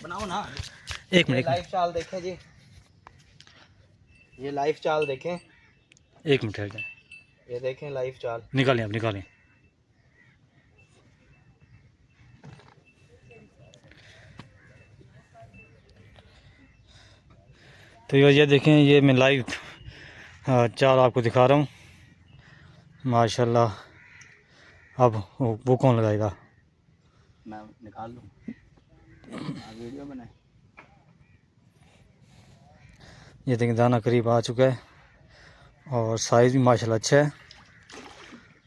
बनाओ ना। एक मिनट लाइव चाल देखें जी, ये लाइव चाल देखें। एक मिनट ठहर जाए, ये देखें लाइव चाल। निकालें आप निकालें। तो ये देखें, ये मैं लाइव चाल आपको दिखा रहा हूँ माशाल्लाह। अब वो कौन लगाएगा? मैं निकाल लूँ, वीडियो बनाए। ये देखें दाना करीब आ चुका है और साइज़ भी माशाल्लाह अच्छा है।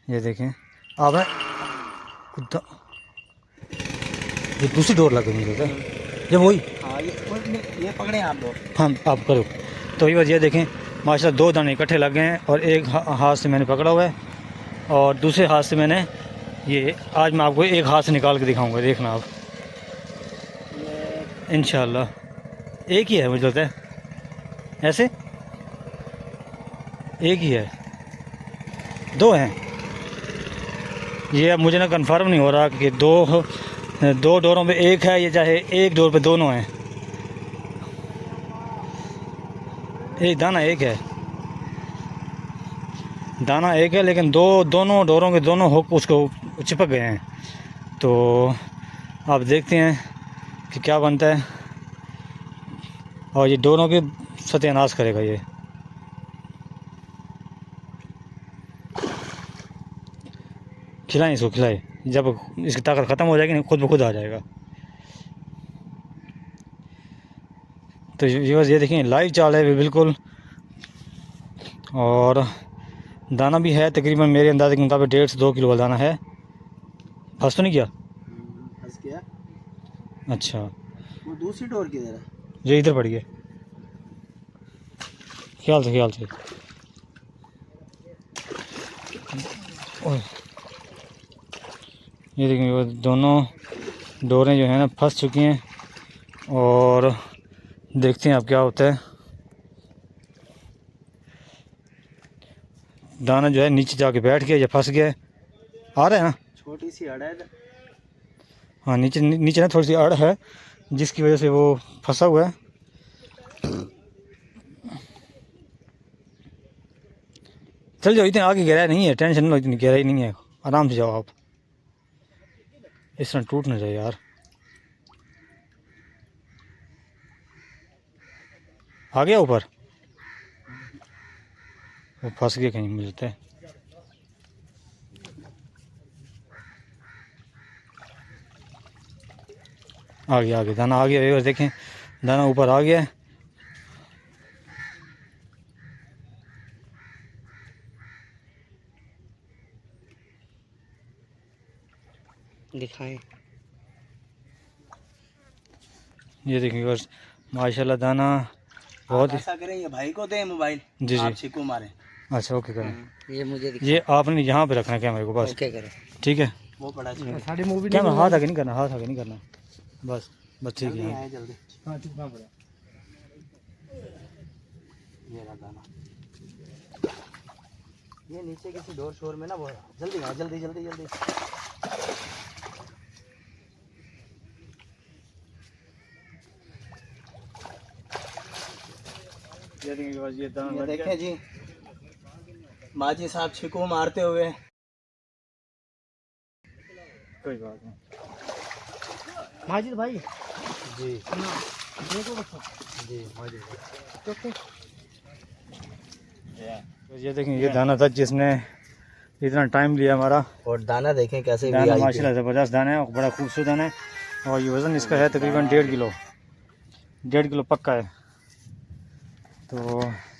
ये देखें आप ये दूसरी डोर लगे मुझे क्या ये वही? हाँ ये पकड़े आप दो। हाँ आप करो। तो ये देखें माशाल्लाह 2 दाने इकट्ठे लग गए हैं और एक हाथ से मैंने पकड़ा हुआ है और दूसरे हाथ से मैंने ये आज मैं आपको एक हाथ से निकाल के दिखाऊंगा, देखना आप इंशाल्लाह। एक ही है मुझे लगता है, ऐसे एक ही है, 2 हैं ये। अब मुझे ना कंफर्म नहीं हो रहा कि दो डोरों पे एक है, ये चाहे एक डोर पे दोनों हैं। एक दाना एक है, दाना एक है, लेकिन दोनों डोरों के दोनों हुक उसको चिपक गए हैं। तो आप देखते हैं कि क्या बनता है और ये डोरों के सत्यानाश करेगा ये। खिलाएं इसको, खिलाएं, जब इसकी ताकत ख़त्म हो जाएगी ना खुद ब खुद आ जाएगा। तो ये देखें लाइव चाल है बिल्कुल, और दाना भी है तकरीबन मेरे अंदाजे के मुताबिक 1.5 से 2 किलो दाना है। फंस तो नहीं किया? फंस गया। अच्छा, वो दूसरी डोर किधर है? ये इधर पड़ गया, ख्याल से ख्याल से। ये देखिए वो दोनों डोरें जो हैं ना फंस चुकी हैं और देखते हैं अब क्या होता है। दाना जो है नीचे जाके बैठ गया या फंस गया है, आ रहा है ना। छोटी सी अड़ है। हाँ नीचे नीचे ना थोड़ी सी अड़ है जिसकी वजह से वो फंसा हुआ है। चल जाओ, इतने आगे गहराई नहीं है, टेंशन लो, इतनी गहराई नहीं है, आराम से जाओ आप, इस तरह टूट ना जाए यार। आ गया ऊपर, वो फंस गया कहीं मुझे लगता है। आ गया दाना आ गया, और देखें दाना ऊपर आ गया है। दिखाएं। ये देखिए बस माशाल्लाह दाना बहुत। ऐसा करें, ये भाई को दें मोबाइल, जी आप जी छिको मारें। अच्छा ओके करें। ये मुझे ये आपने यहाँ पे रखना है कैमरे को बस। ओके करें। ठीक है, वो पड़ा सारी मूवी कैमरा हाथ आगे नहीं करना, हाथ आगे नहीं करना, बस बस ठीक है। आए जल्दी। हाँ चुपना पड़ा। ये रहा दाना, ये नीचे किसी डोर शोर में ना वो। जल्दी आओ, जल्दी जल्दी जल्दी। ये देखें जी माजी साहब छिको मारते हुए। कोई बात नहीं माजिद भाई जी। देखो बच्चों जी माजिद भाई। तो ये देखें ये दाना था जिसने इतना टाइम लिया हमारा, और दाना देखें कैसे दाना माशाल्लाह ज़बरदस्त दाना है और बड़ा खूबसूरत दाना है। और ये वज़न इसका है तकरीबन 1.5 किलो, 1.5 किलो पक्का है। तो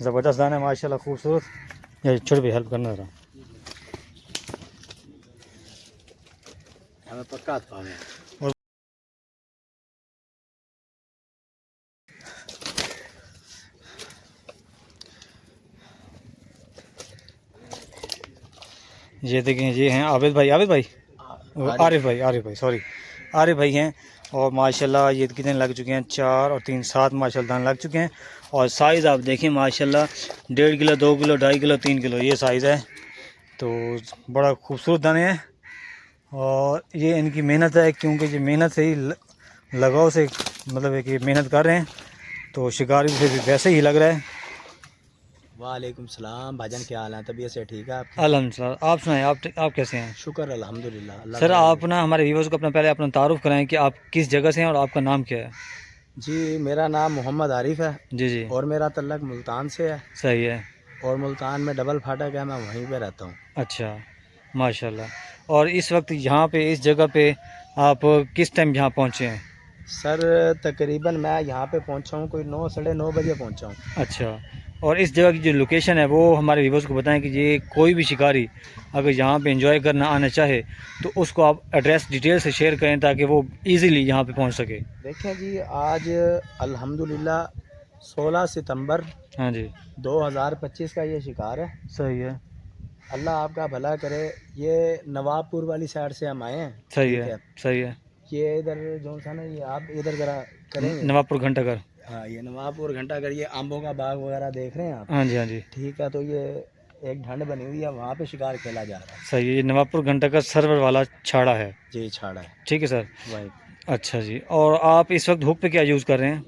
ज़बरदस्त दाना है माशाल्लाह, खूबसूरत। या छोटे भी हेल्प करना रहा, हमें पक्का था। ये देखें ये हैं आबिद भाई, आरिफ भाई सॉरी, आरिफ भाई हैं। और माशाल्लाह ये कितने लग चुके हैं, 4 और 3 7 माशाल्लाह दाने लग चुके हैं। और साइज़ आप देखें माशाल्लाह 1.5 किलो, 2 किलो, 2.5 किलो, 3 किलो ये साइज़ है। तो बड़ा खूबसूरत दाने हैं और ये इनकी मेहनत है, क्योंकि ये मेहनत से ही लगाव से मतलब है कि मेहनत कर रहे हैं, तो शिकार भी फिर वैसे ही लग रहा है। वालेकुम सलाम भाईजान, क्या हाल है? तबीयत से ठीक है आपकी? अल्हम्दुलिल्लाह। आप सुनाएं, आप कैसे हैं? शुक्र अल्हम्दुलिल्लाह। अल्लाह सर ताला आप ना हमारे व्यूवर्स को पहले अपना तारुफ कराएं कि आप किस जगह से हैं और आपका नाम क्या है? जी, मेरा नाम मोहम्मद आरिफ है जी जी। और मेरा तल्लक मुल्तान से है, सही है। और मुल्तान में डबल फाटक है, मैं वहीं पे रहता हूँ। अच्छा, माशाल्लाह। और इस वक्त यहाँ पे इस जगह पे आप किस टाइम यहाँ पहुँचे हैं? सर तकरीबन मैं यहाँ पे पहुँचा हूँ कोई 9 साढ़े 9 बजे पहुँचा हूँ। अच्छा, और इस जगह की जो लोकेशन है वो हमारे व्यूवर्स को बताएं कि ये कोई भी शिकारी अगर यहाँ पे एंजॉय करना आना चाहे तो उसको आप एड्रेस डिटेल से शेयर करें ताकि वो इजीली यहाँ पे पहुँच सके। देखें जी, आज अल्हम्दुलिल्लाह 16 सितंबर हाँ जी। 2025 का ये शिकार है। सही है। अल्लाह आपका भला करे। ये नवाबपुर वाली साइड से हम आए हैं। सही ठीक है। है, सही है। ये इधर जो सा ना, ये आप इधर ज़रा करेंगे। नवाबपुर घंटाघर। हाँ, ये नवाबपुर घंटाघर, ये आम्बों का बाग वगैरह देख रहे हैं आप? हाँ जी हाँ जी। ठीक है, तो ये एक ढंड बनी हुई है, वहाँ पे शिकार खेला जा रहा है। सही है, ये नवाबपुर घंटाघर सर्वर वाला छाड़ा है। जी, छाड़ा है ठीक है सर। भाई। अच्छा जी, और आप इस वक्त हुक पे क्या यूज़ कर रहे हैं?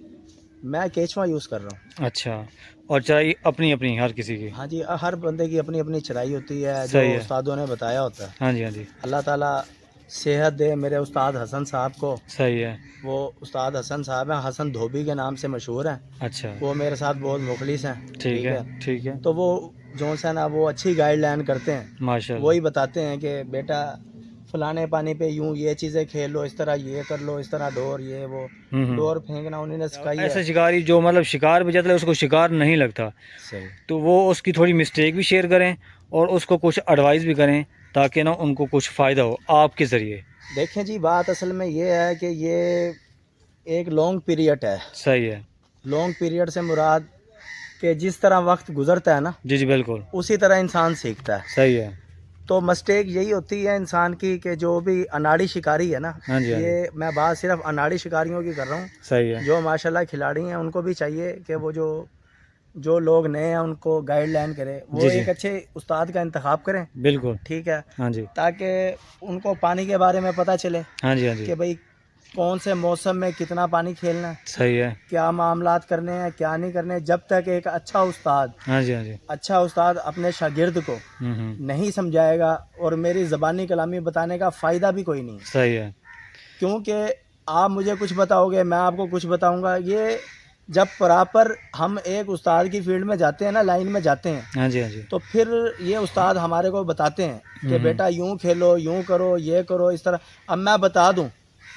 मैं केचवा यूज़ कर रहा हूँ। अच्छा, और चराई अपनी अपनी हर किसी की? हाँ जी, हर बंदे की अपनी अपनी चराई होती है, जो सही है। उस्तादों ने बताया होता है। हाँ जी हाँ जी। अल्लाह ताला सेहत दे मेरे उस्ताद हसन साहब को। सही है। वो उस्ताद हसन साहब हैं, हसन धोबी के नाम से मशहूर हैं। अच्छा, वो मेरे साथ बहुत मुखलिस हैं। ठीक है ठीक है। तो वो जो सा ना, वो अच्छी गाइडलाइन करते हैं। माशाल्लाह। वही बताते हैं कि बेटा फलाने पानी पे यूं ये चीज़ें खेल लो, इस तरह ये कर लो, इस तरह डोर ये वो हम्म। डोर फेंकना उन्होंने सिखाई है। ऐसा शिकारी जो मतलब शिकार भी जाता है उसको शिकार नहीं लगता, सही। तो वो उसकी थोड़ी मिस्टेक भी शेयर करें और उसको कुछ एडवाइस भी करें ताकि ना उनको कुछ फ़ायदा हो आपके ज़रिए। देखें जी, बात असल में ये है कि ये एक लॉन्ग पीरियड है। सही है। लॉन्ग पीरियड से मुराद कि जिस तरह वक्त गुजरता है ना, जी जी बिल्कुल। उसी तरह इंसान सीखता है। सही है। तो मिस्टेक यही होती है इंसान की कि जो भी अनाड़ी शिकारी है ना, हाँ जी हाँ जी। ये मैं बात सिर्फ अनाड़ी शिकारियों की कर रहा हूँ। सही है। जो माशाल्लाह खिलाड़ी हैं उनको भी चाहिए कि वो जो लोग नए हैं उनको गाइडलाइन करें, वो जी जी एक अच्छे उस्ताद का इंतखाब करें। बिल्कुल। ठीक है, हाँ जी ताकि उनको पानी के बारे में पता चले हाँ जी हाँ कि जी। भाई कौन से मौसम में कितना पानी खेलना है, सही है। क्या मामलात करने हैं क्या नहीं करने। जब तक एक अच्छा हाँ जी हाँ जी। अपने शागिर्द को हम्म। नहीं समझाएगा, और मेरी ज़बानी कलामी बताने का फ़ायदा भी कोई नहीं। सही है। क्योंकि आप मुझे कुछ बताओगे, मैं आपको कुछ बताऊंगा। ये जब प्रॉपर हम एक उस्ताद की फील्ड में जाते हैं ना, लाइन में जाते हैं, हाँ जी हाँ जी। तो फिर ये उस्ताद हमारे को बताते हैं कि हम्म। बेटा यूं खेलो, यूं करो, ये करो, इस तरह। अब मैं बता दूं,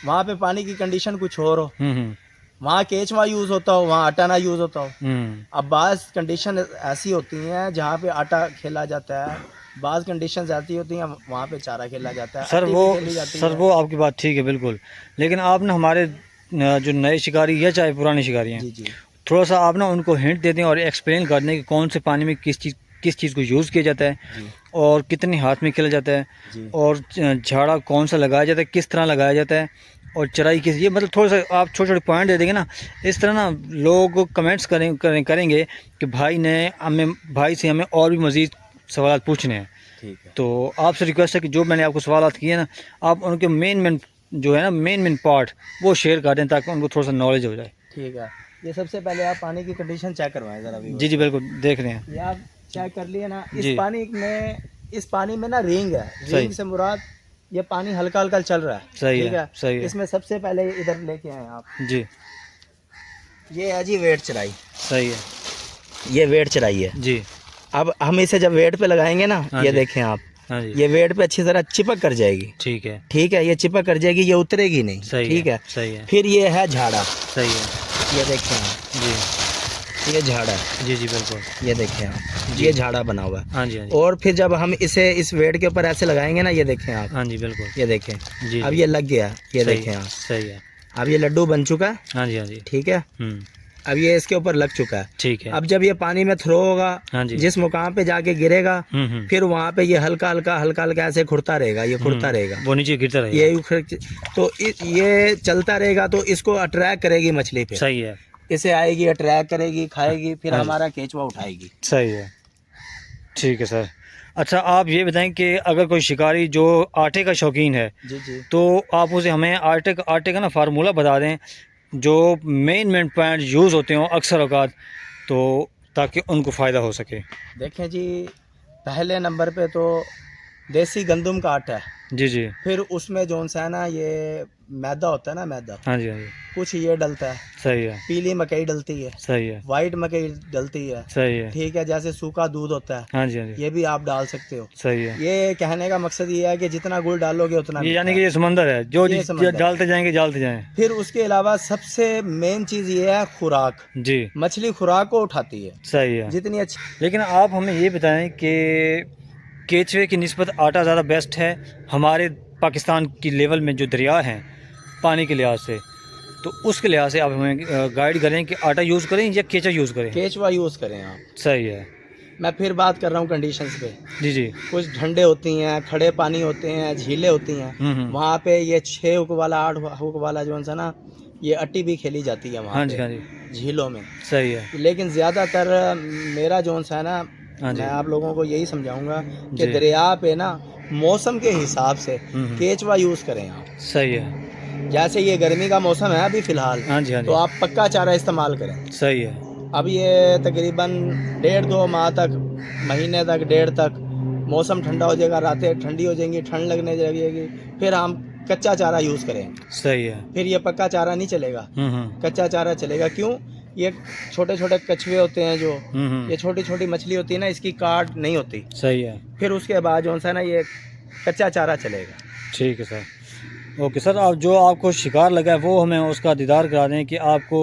वहाँ पे पानी की कंडीशन कुछ और हो, हम्म। वहाँ केचवा यूज़ होता हो, वहाँ आटा ना यूज़ होता हो। हम्म। अब बाज़ कंडीशन ऐसी होती हैं जहाँ पे आटा खेला जाता है, बाज़ कंडीशन ऐसी होती हैं वहाँ पे चारा खेला जाता है। सर अट्टी वो भी खेली जाती सर है। वो आपकी बात ठीक है बिल्कुल, लेकिन आप ना हमारे जो नए शिकारी या चाहे पुराने शिकारी हैं, जी जी थोड़ा सा आप ना उनको हिंट दे दें और एक्सप्लेन कर दें कि कौन से पानी में किस चीज़ को यूज़ किया जाता है जी और कितने हाथ में खेला जाता है, जी और झाड़ा कौन सा लगाया जाता है, किस तरह लगाया जाता है, और चराई किस, ये मतलब थोड़ा सा आप छोटे छोटे पॉइंट दे देंगे ना, इस तरह ना लोग कमेंट्स करेंगे कि भाई से हमें और भी मज़ीद सवाल पूछने हैं। ठीक है। तो आपसे रिक्वेस्ट है कि जो मैंने आपको सवाल किए ना, आप उनके मेन जो है ना मेन पार्ट वो शेयर कर दें ताकि उनको थोड़ा सा नॉलेज हो जाए। ठीक है, ये सबसे पहले आप पानी की कंडीशन चेक करवाएं ज़रा भी। जी जी बिल्कुल, देख रहे हैं। ये आप चेक कर लिए ना, जी। इस पानी में ना रिंग है। सही। रिंग से मुराद ये पानी हल्का हल्का चल रहा है। सही ठीक है। सही है। इसमें सबसे पहले इधर लेके आए आप, जी। ये है जी वेट चराई। सही है। ये वेट चराई है। जी। अब हम इसे जब वेट पे लगाएंगे ना, हाँ ये जी। देखें आप, हाँ जी। ये वेट पे अच्छी तरह चिपक कर जाएगी। ठीक है। ठीक है, ये चिपक कर जाएगी, ये उतरेगी नहीं। सही ठीक है। सही है। फिर ये है झाड़ा। सही है। ये देखें आप, जी ये झाड़ा है। जी जी बिल्कुल। ये देखें आप, जी। ये झाड़ा बना हुआ है। हाँ जी हाँ जी। और फिर जब हम इसे इस वेट के ऊपर ऐसे लगाएंगे ना, ये देखें आप, हाँ जी बिल्कुल। ये देखें। जी अब जी। ये लग गया, ये सही देखें आप। सही है। अब ये लड्डू बन चुका है। हाँ जी हाँ जी। ठीक है, अब ये इसके ऊपर लग चुका है। ठीक है। अब जब ये पानी में थ्रो होगा, हाँ जी। जिस मुकाम पे जाके गिरेगा, फिर वहाँ पे ये हल्का हल्का ऐसे खुरता रहेगा, ये खुरता रहेगा, वो नीचे गिरता रहेगा। ये तो ये चलता रहेगा, तो इसको अट्रैक्ट करेगी मछली पे। सही है। इसे आएगी, अट्रैक्ट करेगी, खाएगी, फिर हाँ जी। हमारा केचवा उठाएगी। सही है। ठीक है सर। अच्छा आप ये बताएं कि अगर कोई शिकारी जो आटे का शौकीन है जी जी तो आप उसे हमें आटे का ना फार्मूला बता दें जो मेन पॉइंट यूज़ होते हों अक्सर औकात, तो ताकि उनको फ़ायदा हो सके। देखें जी, पहले नंबर पे तो देसी गंदम का आटा है, जी जी। फिर उसमें जौन सा है ना ये मैदा होता है ना, मैदा हाँ जी हाँ जी। कुछ ये डलता है, सही है पीली मकई डलती है, सही है वाइट मकई डलती है, सही है। ठीक है, जैसे सूखा दूध होता है हाँ जी हाँ जी। ये भी आप डाल सकते हो। सही है। ये कहने का मकसद ये है कि जितना गुड़ डालोगे उतना ये मीठा यानी कि है। ये समंदर है, जो ये समंदर है। डालते जाएंगे डालते जाएं। फिर उसके अलावा सबसे मेन चीज़ ये है खुराक। जी मछली खुराक को उठाती है सही है। जितनी अच्छी। लेकिन आप हमें ये बताएं कि केचवे की निस्बत आटा ज़्यादा बेस्ट है हमारे पाकिस्तान की लेवल में, जो दरिया हैं पानी के लिहाज से, तो उसके लिहाज से आप हमें गाइड करें कि आटा यूज़ करें या केचवा यूज़ करें। केचवा यूज़ करें आप। सही है। मैं फिर बात कर रहा हूँ कंडीशंस पे। जी जी। कुछ ठंडे होती हैं, खड़े पानी होते हैं, झीलें होती हैं, वहाँ पे ये 6 हुक वाला 8 हुक वाला जो है ना, ये अट्टी भी खेली जाती है वहाँ हाँ जी पे हाँ जी। झीलों में। सही है। लेकिन ज़्यादातर मेरा जो है ना, हाँ जी मैं आप लोगों को यही समझाऊंगा कि जी। दरिया पे ना मौसम के हिसाब से केचवा यूज़ करें आप। सही है। जैसे ये गर्मी का मौसम है अभी फ़िलहाल, हाँ जी हाँ जी। तो आप पक्का चारा इस्तेमाल करें। सही है। अब ये तकरीबन 1.5-2 माह तक, महीने तक, 1.5 तक मौसम ठंडा हो जाएगा, रातें ठंडी हो जाएंगी, ठंड लगने लगेगी, फिर हम कच्चा चारा यूज़ करें। सही है। फिर ये पक्का चारा नहीं चलेगा, कच्चा चारा चलेगा। क्यों? ये छोटे छोटे कछुए होते हैं जो, ये छोटी छोटी मछली होती है ना, इसकी काट नहीं होती। सही है। फिर उसके बाद जो है ना ये कच्चा चारा चलेगा। ठीक है सर। ओके सर, आप जो आपको शिकार लगा है वो हमें उसका दीदार करा दें कि आपको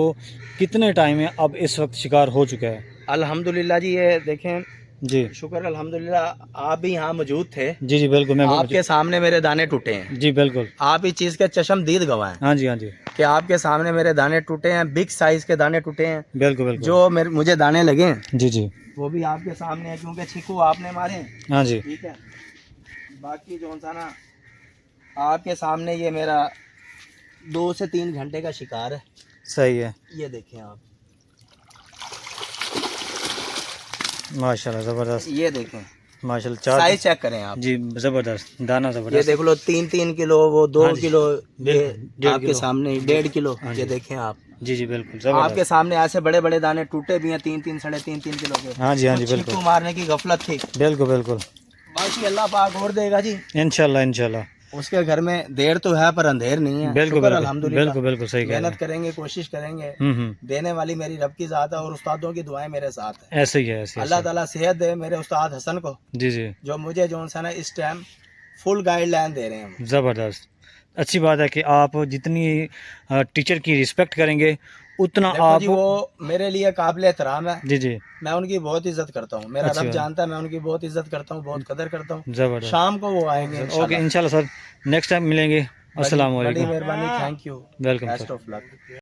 कितने टाइम में अब इस वक्त शिकार हो चुका है। अल्हम्दुलिल्लाह जी, ये देखें जी शुक्र अल्हम्दुलिल्लाह, आप भी यहाँ मौजूद थे। जी जी बिल्कुल। मैं आपके सामने मेरे दाने टूटे हैं। जी बिल्कुल। आप इस चीज़ के चश्मदीद गवाह हैं। हाँ जी हाँ जी। कि आपके सामने मेरे दाने टूटे हैं, बिग साइज़ के दाने टूटे हैं। बिल्कुल बिल्कुल। जो मुझे दाने लगे हैं जी जी वो भी आपके सामने है, क्योंकि छिक्कू आपने मारे हैं। हाँ जी। ठीक है, बाकी जो सा ना आपके सामने ये मेरा 2 से 3 घंटे का शिकार है। सही है। ये देखें आप, माशाल्लाह ज़बरदस्त। ये देखें माशाल्लाह। चार साइज चेक करें आप जी ज़बरदस्त, दाना ये ज़बरदस्त। देख लो, 3-3 किलो, वो 2 हाँ जी। किलो, ये डेढ़ आपके किलो। सामने 1.5 किलो। हाँ ये जी। देखें आप, जी जी बिल्कुल ज़बरदस्त। आपके सामने ऐसे बड़े बड़े दाने टूटे भी हैं, 3-3, साढ़े 3-3 किलो के। हाँ जी हाँ जी तो बिल्कुल। छिक्कू मारने की गफलत थी। बिल्कुल बिल्कुल। बाकी अल्लाह पाक और देगा जी इंशाल्लाह इंशाल्लाह। उसके घर में। देर तो है पर अंधेर नहीं है। बिल्कुल शुक्र बिल्कुल अल्हम्दुलिल्लाह। बिल्कुल बिल्कुल सही कह रहे मेहनत हैं। करेंगे, कोशिश करेंगे। देने वाली मेरी रब की ज़ात है और उस्तादों की दुआएं मेरे साथ है। ऐसे ही है ऐसे अल्लाह ऐसे। ताला सेहत दे मेरे उस्ताद हसन को, जी जी जो मुझे जो है ना इस टाइम फुल गाइडलाइन दे रहे हैं। ज़बरदस्त। अच्छी बात है कि आप जितनी टीचर की रिस्पेक्ट करेंगे उतना देखो आप। जी, वो मेरे लिए काबिल एहतराम है। जी जी मैं उनकी बहुत इज्जत करता हूँ। मेरा अच्छी रब बात। जानता है, मैं उनकी बहुत इज्जत करता हूँ, बहुत कदर करता हूँ। ज़बरदस्त। शाम को वो आएंगे ओके इंशाल्लाह। इंशाल्लाह सर, नेक्स्ट टाइम मिलेंगे। अस्सलाम बड़ी वालेकुम। मेहरबानी, thank you, welcome best sir. Of luck.